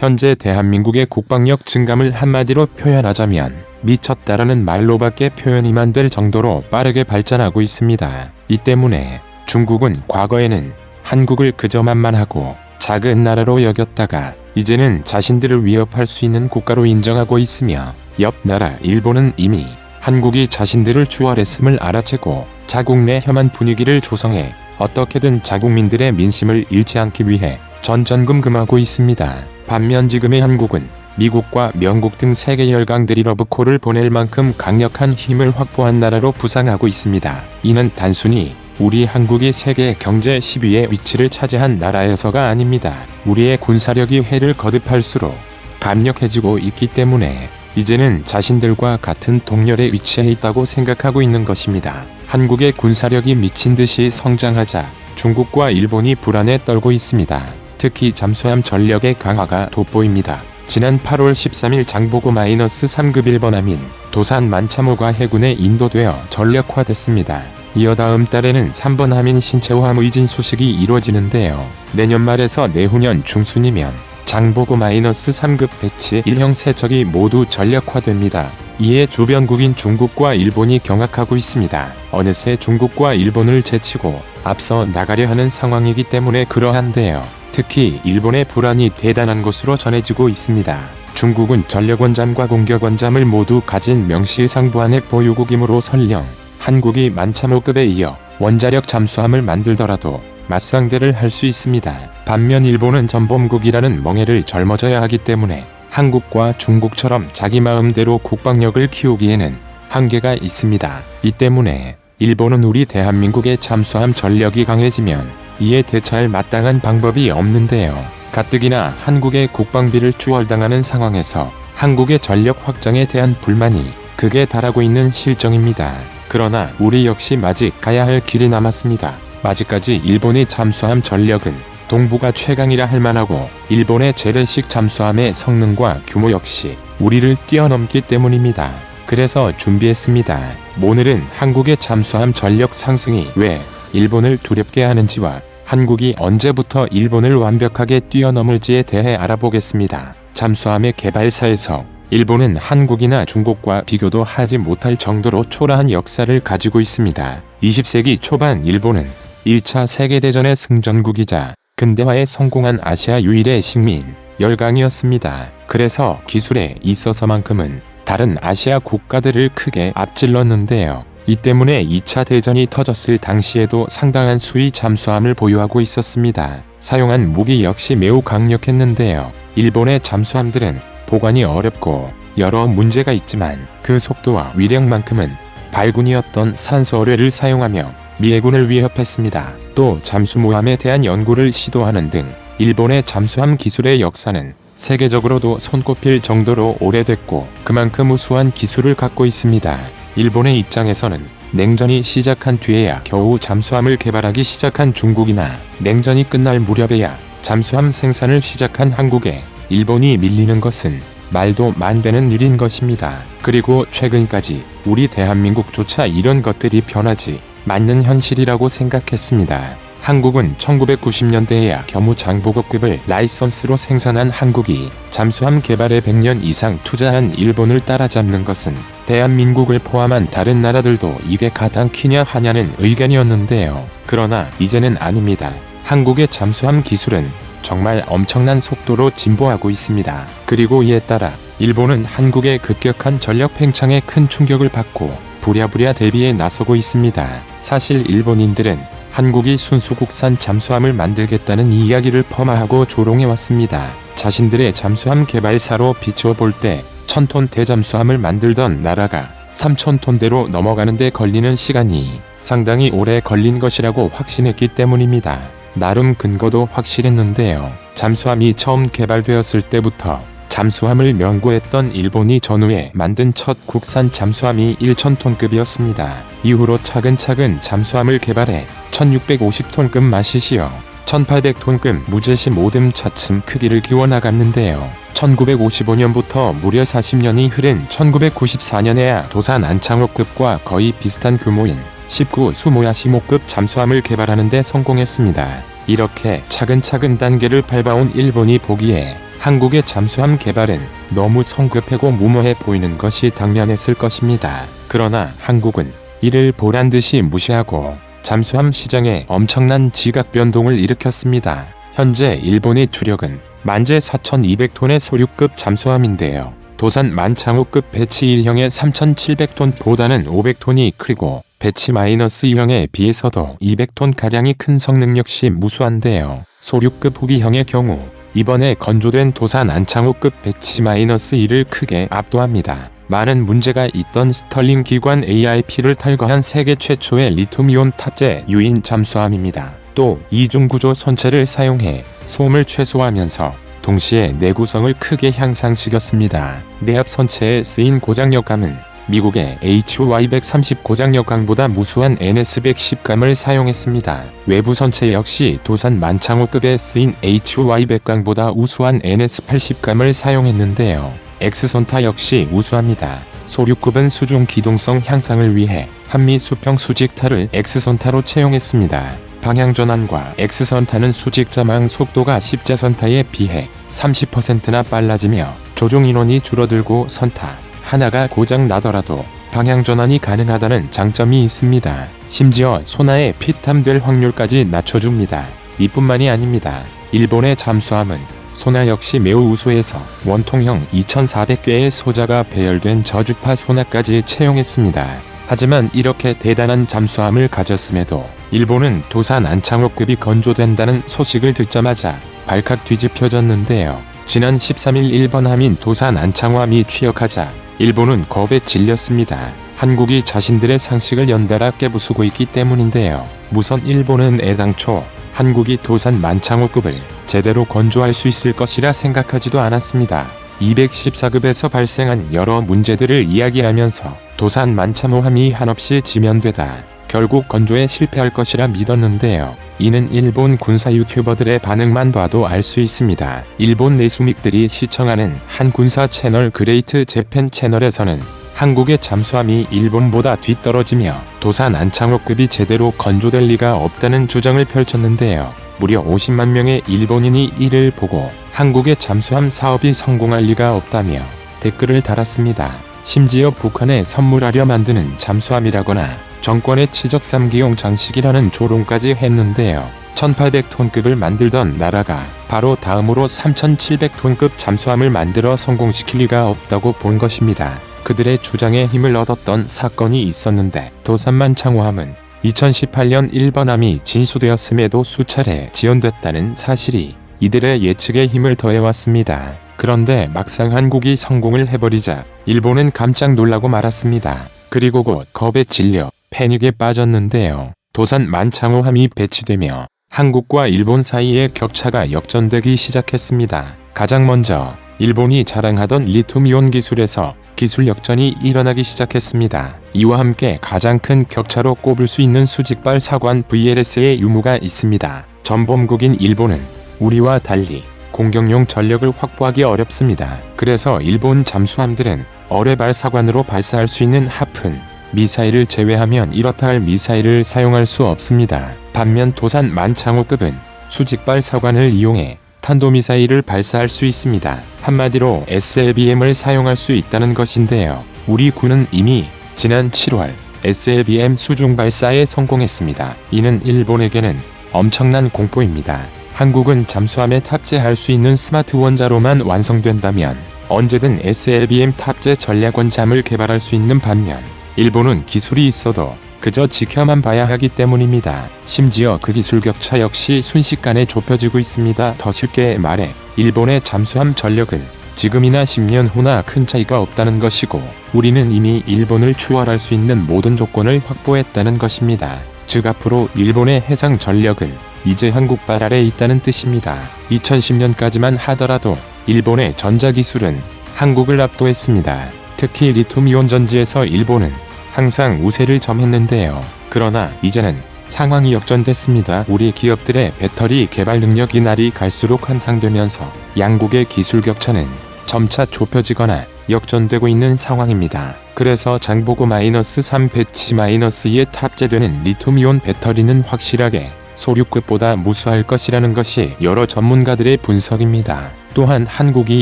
현재 대한민국의 국방력 증감을 한마디로 표현하자면 미쳤다라는 말로밖에 표현이 안 될 정도로 빠르게 발전하고 있습니다. 이 때문에 중국은 과거에는 한국을 그저 만만하고 작은 나라로 여겼다가 이제는 자신들을 위협할 수 있는 국가로 인정하고 있으며, 옆 나라 일본은 이미 한국이 자신들을 추월했음을 알아채고 자국 내 혐한 분위기를 조성해 어떻게든 자국민들의 민심을 잃지 않기 위해 전전긍긍하고 있습니다. 반면 지금의 한국은 미국과 영국 등 세계 열강들이 러브콜을 보낼 만큼 강력한 힘을 확보한 나라로 부상하고 있습니다. 이는 단순히 우리 한국이 세계 경제 10위의 위치를 차지한 나라여서가 아닙니다. 우리의 군사력이 해를 거듭할수록 강력해지고 있기 때문에 이제는 자신들과 같은 동열에 위치해 있다고 생각하고 있는 것입니다. 한국의 군사력이 미친듯이 성장하자 중국과 일본이 불안에 떨고 있습니다. 특히 잠수함 전력의 강화가 돋보입니다. 지난 8월 13일 장보고 -3급 일본함인 도산 만참호가 해군에 인도되어 전력화됐습니다. 이어 다음 달에는 3번 함인 신체호함 의진 수식이 이루어지는데요. 내년 말에서 내후년 중순이면 장보고 -3급 배치 1형 세척이 모두 전력화됩니다. 이에 주변국인 중국과 일본이 경악하고 있습니다. 어느새 중국과 일본을 제치고 앞서 나가려 하는 상황이기 때문에 그러한데요. 특히 일본의 불안이 대단한 것으로 전해지고 있습니다. 중국은 전력원잠과 공격원잠을 모두 가진 명실상부한 핵보유국이므로 설령 한국이 만참호급에 이어 원자력 잠수함을 만들더라도 맞상대를 할 수 있습니다. 반면 일본은 전범국이라는 멍해를 짊어져야 하기 때문에 한국과 중국처럼 자기 마음대로 국방력을 키우기에는 한계가 있습니다. 이 때문에 일본은 우리 대한민국의 잠수함 전력이 강해지면 이에 대처할 마땅한 방법이 없는데요. 가뜩이나 한국의 국방비를 추월당하는 상황에서 한국의 전력 확장에 대한 불만이 극에 달하고 있는 실정입니다. 그러나 우리 역시 아직 가야 할 길이 남았습니다. 아직까지 일본의 잠수함 전력은 동북아 최강이라 할 만하고 일본의 재래식 잠수함의 성능과 규모 역시 우리를 뛰어넘기 때문입니다. 그래서 준비했습니다. 오늘은 한국의 잠수함 전력 상승이 왜 일본을 두렵게 하는지와 한국이 언제부터 일본을 완벽하게 뛰어넘을지에 대해 알아보겠습니다. 잠수함의 개발사에서 일본은 한국이나 중국과 비교도 하지 못할 정도로 초라한 역사를 가지고 있습니다. 20세기 초반 일본은 1차 세계대전의 승전국이자 근대화에 성공한 아시아 유일의 식민 열강이었습니다. 그래서 기술에 있어서만큼은 다른 아시아 국가들을 크게 앞질렀는데요. 이 때문에 2차 대전이 터졌을 당시에도 상당한 수의 잠수함을 보유하고 있었습니다. 사용한 무기 역시 매우 강력했는데요. 일본의 잠수함들은 보관이 어렵고 여러 문제가 있지만 그 속도와 위력만큼은 발군이었던 산소어뢰를 사용하며 미해군을 위협했습니다. 또 잠수모함에 대한 연구를 시도하는 등 일본의 잠수함 기술의 역사는 세계적으로도 손꼽힐 정도로 오래됐고 그만큼 우수한 기술을 갖고 있습니다. 일본의 입장에서는 냉전이 시작한 뒤에야 겨우 잠수함을 개발하기 시작한 중국이나 냉전이 끝날 무렵에야 잠수함 생산을 시작한 한국에 일본이 밀리는 것은 말도 안 되는 일인 것입니다. 그리고 최근까지 우리 대한민국조차 이런 것들이 변하지 않는 현실이라고 생각했습니다. 한국은 1990년대에야 겨우 장보고급을 라이선스로 생산한 한국이 잠수함 개발에 100년 이상 투자한 일본을 따라잡는 것은 대한민국을 포함한 다른 나라들도 이게 가당키냐 하냐는 의견이었는데요. 그러나 이제는 아닙니다. 한국의 잠수함 기술은 정말 엄청난 속도로 진보하고 있습니다. 그리고 이에 따라 일본은 한국의 급격한 전력 팽창에 큰 충격을 받고 부랴부랴 대비에 나서고 있습니다. 사실 일본인들은 한국이 순수 국산 잠수함을 만들겠다는 이야기를 폄하하고 조롱해왔습니다. 자신들의 잠수함 개발사로 비추어 볼 때 1000톤 대잠수함을 만들던 나라가 3000톤대로 넘어가는데 걸리는 시간이 상당히 오래 걸린 것이라고 확신했기 때문입니다. 나름 근거도 확실했는데요. 잠수함이 처음 개발되었을 때부터 잠수함을 명구했던 일본이 전후에 만든 첫 국산 잠수함이 1000톤급이었습니다. 이후로 차근차근 잠수함을 개발해 1650톤급 마시시어 1800톤급 무제시 모듬 차츰 크기를 키워나갔는데요. 1955년부터 무려 40년이 흐른 1994년에야 도산 안창호급과 거의 비슷한 규모인 19 수모야시모급 잠수함을 개발하는 데 성공했습니다. 이렇게 차근차근 단계를 밟아온 일본이 보기에 한국의 잠수함 개발은 너무 성급하고 무모해 보이는 것이 당면했을 것입니다. 그러나 한국은 이를 보란듯이 무시하고 잠수함 시장에 엄청난 지각 변동을 일으켰습니다. 현재 일본의 주력은 만재 4,200톤의 소류급 잠수함인데요. 도산 만창호급 배치 1형의 3,700톤보다는 500톤이 크고 배치 -2형에 비해서도 200톤가량이 큰 성능 역시 무수한데요. 소류급 후기형의 경우 이번에 건조된 도산 안창호급 배치 -1을 크게 압도합니다. 많은 문제가 있던 스털링 기관 AIP를 탈거한 세계 최초의 리튬이온 탑재 유인 잠수함입니다. 또 이중구조 선체를 사용해 소음을 최소화하면서 동시에 내구성을 크게 향상시켰습니다. 내압 선체에 쓰인 고장력감은 미국의 HY130 고장력강보다 무수한 NS110감을 사용했습니다. 외부 선체 역시 도산 만창호급에 쓰인 HY100강보다 우수한 NS80감을 사용했는데요. X선타 역시 우수합니다. 소류급은 수중 기동성 향상을 위해 한미 수평 수직타를 X선타로 채용했습니다. 방향전환과 X선타는 수직자망 속도가 십자선타에 비해 30%나 빨라지며 조종 인원이 줄어들고 선타 하나가 고장 나더라도 방향전환이 가능하다는 장점이 있습니다. 심지어 소나에 피탐될 확률까지 낮춰줍니다. 이뿐만이 아닙니다. 일본의 잠수함은 소나 역시 매우 우수해서 원통형 2400개의 소자가 배열된 저주파 소나까지 채용했습니다. 하지만 이렇게 대단한 잠수함을 가졌음에도 일본은 도산 안창호급이 건조된다는 소식을 듣자마자 발칵 뒤집혀졌는데요. 지난 13일 일본 함인 도산 안창호함이 취역하자 일본은 겁에 질렸습니다. 한국이 자신들의 상식을 연달아 깨부수고 있기 때문인데요. 우선 일본은 애당초 한국이 도산 만창호급을 제대로 건조할 수 있을 것이라 생각하지도 않았습니다. 214급에서 발생한 여러 문제들을 이야기하면서 도산 만창호함이 한없이 지면되다 결국 건조에 실패할 것이라 믿었는데요. 이는 일본 군사 유튜버들의 반응만 봐도 알 수 있습니다. 일본 내수믹들이 시청하는 한 군사 채널 그레이트 재팬 채널에서는 한국의 잠수함이 일본보다 뒤떨어지며 도산 안창호급이 제대로 건조될 리가 없다는 주장을 펼쳤는데요. 무려 50만 명의 일본인이 이를 보고 한국의 잠수함 사업이 성공할 리가 없다며 댓글을 달았습니다. 심지어 북한에 선물하려 만드는 잠수함이라거나 정권의 치적 3기용 장식이라는 조롱까지 했는데요. 1800톤급을 만들던 나라가 바로 다음으로 3700톤급 잠수함을 만들어 성공시킬 리가 없다고 본 것입니다. 그들의 주장에 힘을 얻었던 사건이 있었는데 도산 만창호함은 2018년 일본함이 진수되었음에도 수차례 지연됐다는 사실이 이들의 예측에 힘을 더해왔습니다. 그런데 막상 한국이 성공을 해버리자 일본은 깜짝 놀라고 말았습니다. 그리고 곧 겁에 질려 패닉에 빠졌는데요. 도산 만창호함이 배치되며 한국과 일본 사이의 격차가 역전되기 시작했습니다. 가장 먼저 일본이 자랑하던 리튬이온 기술에서 기술 역전이 일어나기 시작했습니다. 이와 함께 가장 큰 격차로 꼽을 수 있는 수직발 사관 VLS의 유무가 있습니다. 전범국인 일본은 우리와 달리 공격용 전력을 확보하기 어렵습니다. 그래서 일본 잠수함들은 어뢰발 사관으로 발사할 수 있는 하픈 미사일을 제외하면 이렇다 할 미사일을 사용할 수 없습니다. 반면 도산 만창호급은 수직발 사관을 이용해 탄도미사일을 발사할 수 있습니다. 한마디로 SLBM을 사용할 수 있다는 것인데요. 우리 군은 이미 지난 7월 SLBM 수중 발사에 성공했습니다. 이는 일본에게는 엄청난 공포입니다. 한국은 잠수함에 탑재할 수 있는 스마트 원자로만 완성된다면 언제든 SLBM 탑재 전략원잠을 개발할 수 있는 반면 일본은 기술이 있어도 그저 지켜만 봐야 하기 때문입니다. 심지어 그 기술 격차 역시 순식간에 좁혀지고 있습니다. 더 쉽게 말해 일본의 잠수함 전력은 지금이나 10년 후나 큰 차이가 없다는 것이고 우리는 이미 일본을 추월할 수 있는 모든 조건을 확보했다는 것입니다. 즉 앞으로 일본의 해상 전력은 이제 한국 발 아래에 있다는 뜻입니다. 2010년까지만 하더라도 일본의 전자기술은 한국을 압도했습니다. 특히 리튬이온 전지에서 일본은 항상 우세를 점했는데요. 그러나 이제는 상황이 역전됐습니다. 우리 기업들의 배터리 개발 능력이 날이 갈수록 향상되면서 양국의 기술 격차는 점차 좁혀지거나 역전되고 있는 상황입니다. 그래서 장보고 -3 배치 -2에 탑재되는 리튬이온 배터리는 확실하게 소류급보다 무수할 것이라는 것이 여러 전문가들의 분석입니다. 또한 한국이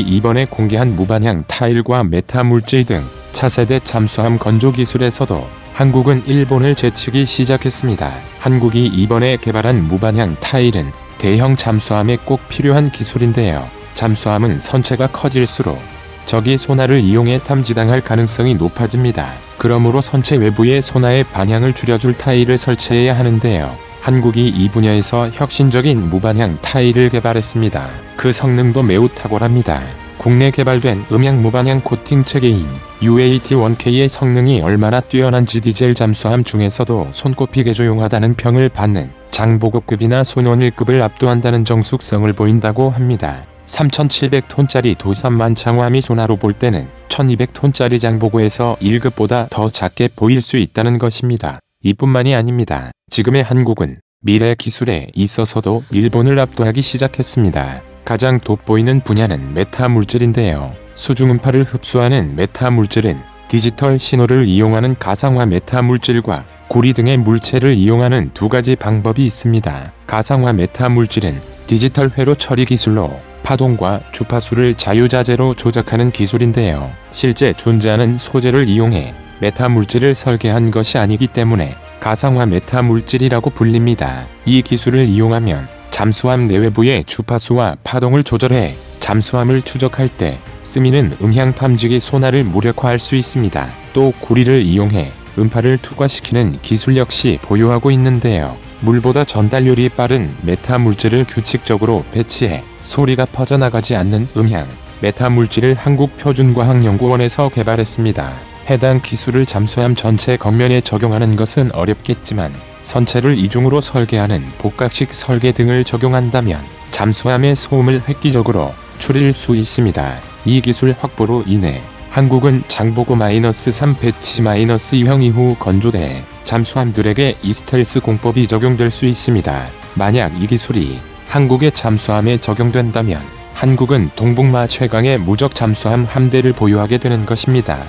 이번에 공개한 무반향 타일과 메타 물질 등 차세대 잠수함 건조 기술에서도 한국은 일본을 제치기 시작했습니다. 한국이 이번에 개발한 무반향 타일은 대형 잠수함에 꼭 필요한 기술인데요. 잠수함은 선체가 커질수록 적이 소나를 이용해 탐지당할 가능성이 높아집니다. 그러므로 선체 외부의 소나의 방향을 줄여줄 타일을 설치해야 하는데요. 한국이 이 분야에서 혁신적인 무반향 타일을 개발했습니다. 그 성능도 매우 탁월합니다. 국내 개발된 음향 무반향 코팅 체계인 UAT-1K의 성능이 얼마나 뛰어난지 디젤 잠수함 중에서도 손꼽히게 조용하다는 평을 받는 장보고급이나 손원일급을 압도한다는 정숙성을 보인다고 합니다. 3,700톤짜리 도삼만 창호함이 소나로 볼 때는 1,200톤짜리 장보고에서 1급보다 더 작게 보일 수 있다는 것입니다. 이뿐만이 아닙니다. 지금의 한국은 미래 기술에 있어서도 일본을 압도하기 시작했습니다. 가장 돋보이는 분야는 메타 물질인데요. 수중음파를 흡수하는 메타 물질은 디지털 신호를 이용하는 가상화 메타 물질과 구리 등의 물체를 이용하는 두 가지 방법이 있습니다. 가상화 메타 물질은 디지털 회로 처리 기술로 파동과 주파수를 자유자재로 조작하는 기술인데요. 실제 존재하는 소재를 이용해 메타 물질을 설계한 것이 아니기 때문에 가상화 메타 물질이라고 불립니다. 이 기술을 이용하면 잠수함 내외부의 주파수와 파동을 조절해 잠수함을 추적할 때 쓰이는 음향 탐지기 소나를 무력화할 수 있습니다. 또 구리를 이용해 음파를 투과시키는 기술 역시 보유하고 있는데요. 물보다 전달률이 빠른 메타 물질을 규칙적으로 배치해 소리가 퍼져나가지 않는 음향 메타 물질을 한국표준과학연구원에서 개발했습니다. 해당 기술을 잠수함 전체 겉면에 적용하는 것은 어렵겠지만 선체를 이중으로 설계하는 복각식 설계 등을 적용한다면 잠수함의 소음을 획기적으로 줄일 수 있습니다. 이 기술 확보로 인해 한국은 장보고 -3 배치 -2형 이후 건조대 잠수함들에게 이 스텔스 공법이 적용될 수 있습니다. 만약 이 기술이 한국의 잠수함에 적용된다면 한국은 동북마 최강의 무적 잠수함 함대를 보유하게 되는 것입니다.